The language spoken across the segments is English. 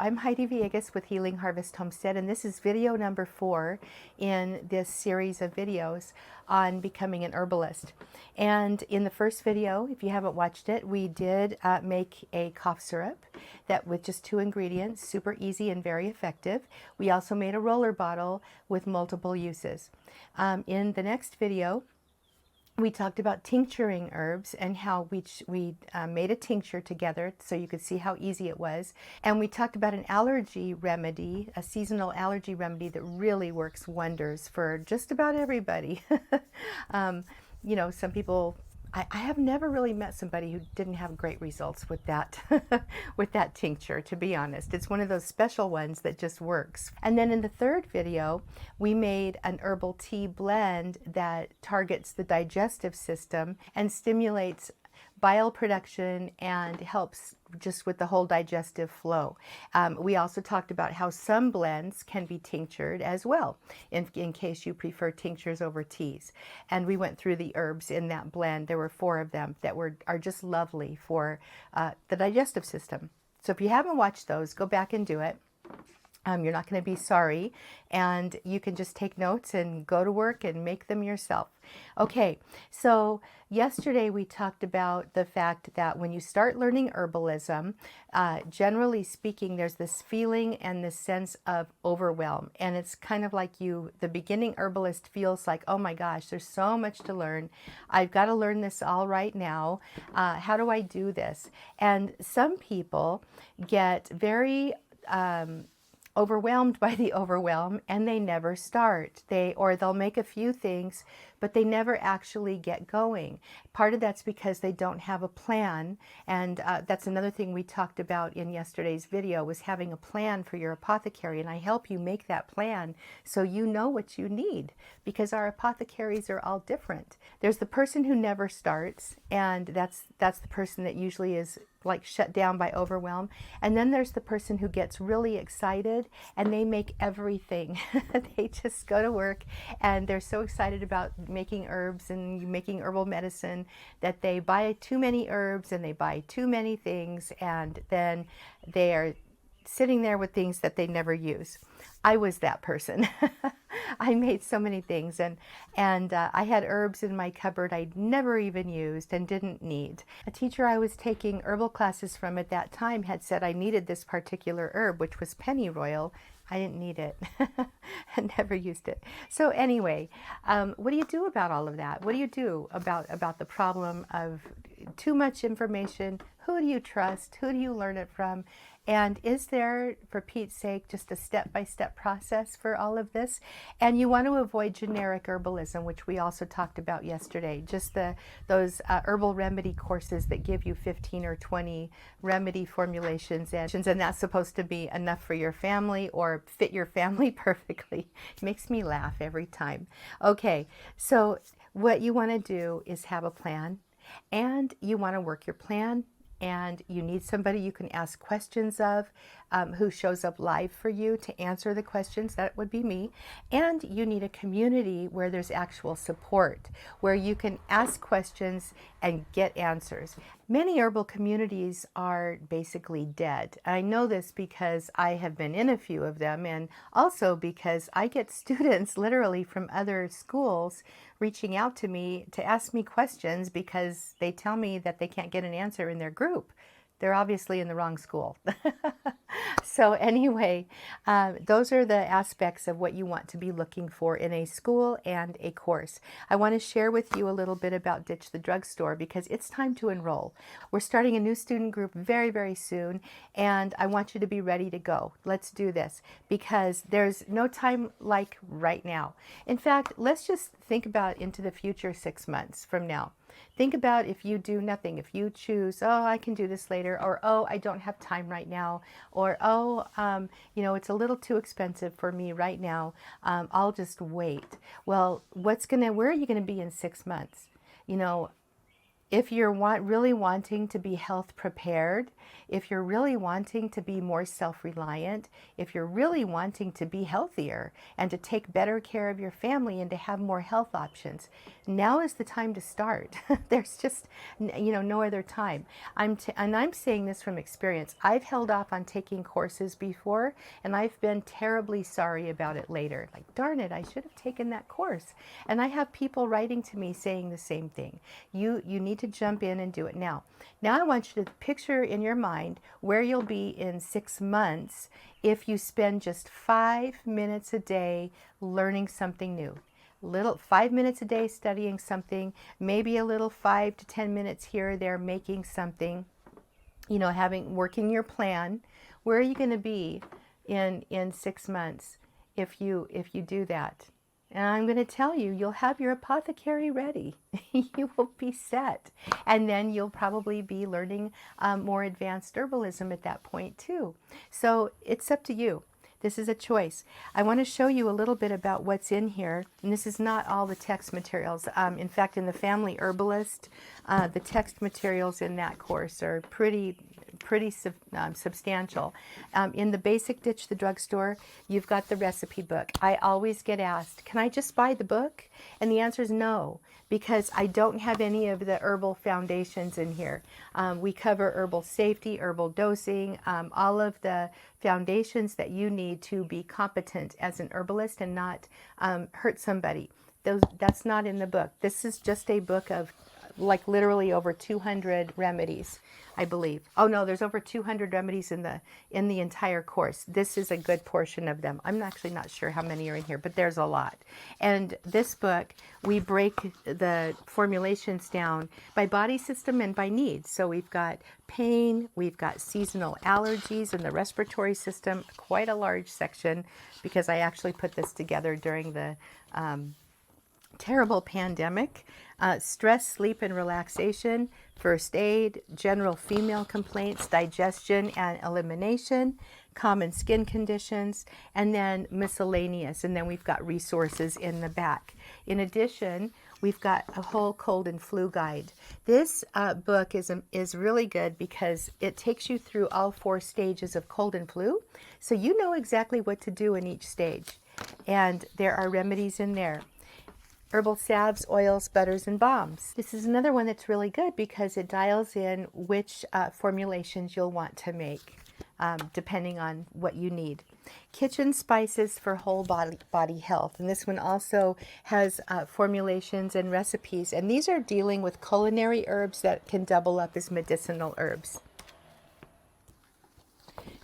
I'm Heidi Villegas with Healing Harvest Homestead, and this is video number 4 in this series of videos on becoming an herbalist. And in the first video, if you haven't watched it, we did make a cough syrup that with just 2 ingredients, super easy and very effective. We also made a roller bottle with multiple uses. In the next video, we talked about tincturing herbs and how we made a tincture together so you could see how easy it was. And we talked about an allergy remedy, a seasonal allergy remedy that really works wonders for just about everybody. You know, some people, I have never really met somebody who didn't have great results with that with that tincture, to be honest. It's one of those special ones that just works. And then in the third video, we made an herbal tea blend that targets the digestive system and stimulates bile production and helps just with the whole digestive flow. We also talked about how some blends can be tinctured as well, in case you prefer tinctures over teas. And we went through the herbs in that blend. There were 4 of them that are just lovely for the digestive system. So if you haven't watched those, go back and do it. You're not going to be sorry, and you can just take notes and go to work and make them yourself. Okay, so yesterday we talked about the fact that when you start learning herbalism, generally speaking, there's this feeling and this sense of overwhelm, and it's kind of like the beginning herbalist feels like, oh my gosh, there's so much to learn. I've got to learn this all right now. How do I do this? And some people get very overwhelmed by the overwhelm, and they never start. They'll make a few things, but they never actually get going. Part of that's because they don't have a plan, and that's another thing we talked about in yesterday's video, was having a plan for your apothecary, and I help you make that plan so you know what you need, because our apothecaries are all different. There's the person who never starts, and that's the person that usually is like shut down by overwhelm. And then there's the person who gets really excited and they make everything. They just go to work and they're so excited about making herbs and making herbal medicine that they buy too many herbs and they buy too many things, and then they are sitting there with things that they never use. I was that person. I made so many things, and I had herbs in my cupboard I'd never even used and didn't need. A teacher I was taking herbal classes from at that time had said I needed this particular herb, which was pennyroyal. I didn't need it. I never used it. So anyway, what do you do about all of that? What do you do about the problem of too much information? Who do you trust? Who do you learn it from? And is there, for Pete's sake, just a step-by-step process for all of this? And you want to avoid generic herbalism, which we also talked about yesterday. Just those herbal remedy courses that give you 15 or 20 remedy formulations, and that's supposed to be enough for your family or fit your family perfectly. It makes me laugh every time. Okay, so what you want to do is have a plan, and you want to work your plan. And you need somebody you can ask questions of, who shows up live for you to answer the questions. That would be me. And you need a community where there's actual support, where you can ask questions and get answers. Many herbal communities are basically dead. I know this because I have been in a few of them, and also because I get students literally from other schools reaching out to me to ask me questions because they tell me that they can't get an answer in their group. They're obviously in the wrong school. So anyway, those are the aspects of what you want to be looking for in a school and a course. I want to share with you a little bit about Ditch the Drugstore because it's time to enroll. We're starting a new student group very, very soon, and I want you to be ready to go. Let's do this because there's no time like right now. In fact, let's just think about into the future 6 months from now. Think about if you do nothing, if you choose, oh, I can do this later, or oh, I don't have time right now, or oh, you know, it's a little too expensive for me right now. I'll just wait. Well, where are you going to be in 6 months? You know, if you're really wanting to be health prepared, if you're really wanting to be more self-reliant, if you're really wanting to be healthier and to take better care of your family and to have more health options, now is the time to start. There's just, no other time. And I'm saying this from experience. I've held off on taking courses before, and I've been terribly sorry about it later. Like, darn it, I should have taken that course. And I have people writing to me saying the same thing. You need to jump in and do it now. Now I want you to picture in your mind where you'll be in 6 months if you spend just 5 minutes a day learning something new. 5 minutes a day studying something, maybe a little 5 to 10 minutes here or there making something, working your plan. Where are you going to be in 6 months if you do that? And I'm going to tell you, you'll have your apothecary ready. You will be set. And then you'll probably be learning more advanced herbalism at that point too. So it's up to you. This is a choice. I want to show you a little bit about what's in here. And this is not all the text materials. In fact, in the Family Herbalist, the text materials in that course are pretty substantial. In the Basic Ditch the Drugstore, you've got the recipe book. I always get asked, can I just buy the book? And the answer is no, because I don't have any of the herbal foundations in here. We cover herbal safety, herbal dosing, all of the foundations that you need to be competent as an herbalist and not hurt somebody. That's not in the book. This is just a book of like literally over 200 remedies, I believe. Oh no, there's over 200 remedies in the entire course. This is a good portion of them. I'm actually not sure how many are in here, but there's a lot. And this book, we break the formulations down by body system and by needs. So we've got pain, we've got seasonal allergies in the respiratory system, quite a large section, because I actually put this together during the terrible pandemic. Stress, sleep, and relaxation, first aid, general female complaints, digestion and elimination, common skin conditions, and then miscellaneous. And then we've got resources in the back. In addition, we've got a whole cold and flu guide. This book is really good because it takes you through all 4 stages of cold and flu. So you know exactly what to do in each stage. And there are remedies in there. Herbal salves, oils, butters, and balms. This is another one that's really good because it dials in which formulations you'll want to make, depending on what you need. Kitchen spices for whole body health. And this one also has formulations and recipes. And these are dealing with culinary herbs that can double up as medicinal herbs.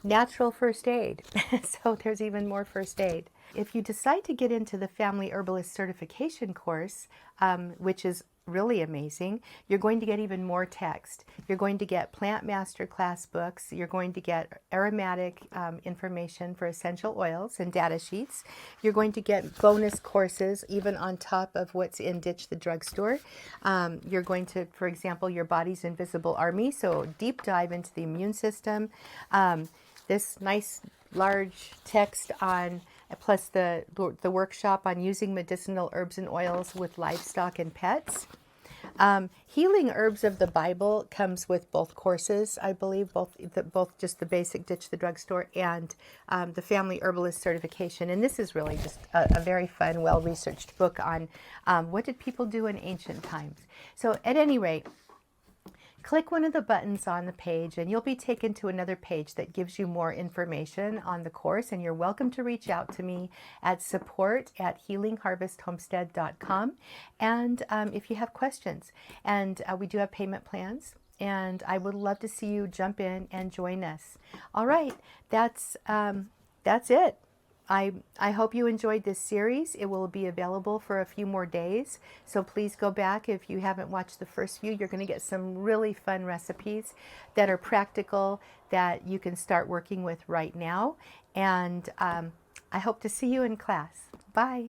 Natural first aid. So there's even more first aid. If you decide to get into the Family Herbalist certification course, which is really amazing, you're going to get even more text. You're going to get plant masterclass books. You're going to get aromatic information for essential oils and data sheets. You're going to get bonus courses even on top of what's in Ditch the Drugstore. You're going to, for example, your body's invisible army, so deep dive into the immune system. This nice large text on, plus the workshop on using medicinal herbs and oils with livestock and pets. Healing Herbs of the Bible comes with both courses, I believe, both just the Basic Ditch the Drugstore and the Family Herbalist certification. And this is really just a very fun, well-researched book on what did people do in ancient times. So at any rate, click one of the buttons on the page and you'll be taken to another page that gives you more information on the course. And you're welcome to reach out to me at support@healingharvesthomestead.com. And if you have questions, and we do have payment plans, and I would love to see you jump in and join us. All right, that's it. I hope you enjoyed this series. It will be available for a few more days. So please go back. If you haven't watched the first few, you're going to get some really fun recipes that are practical that you can start working with right now. And I hope to see you in class. Bye.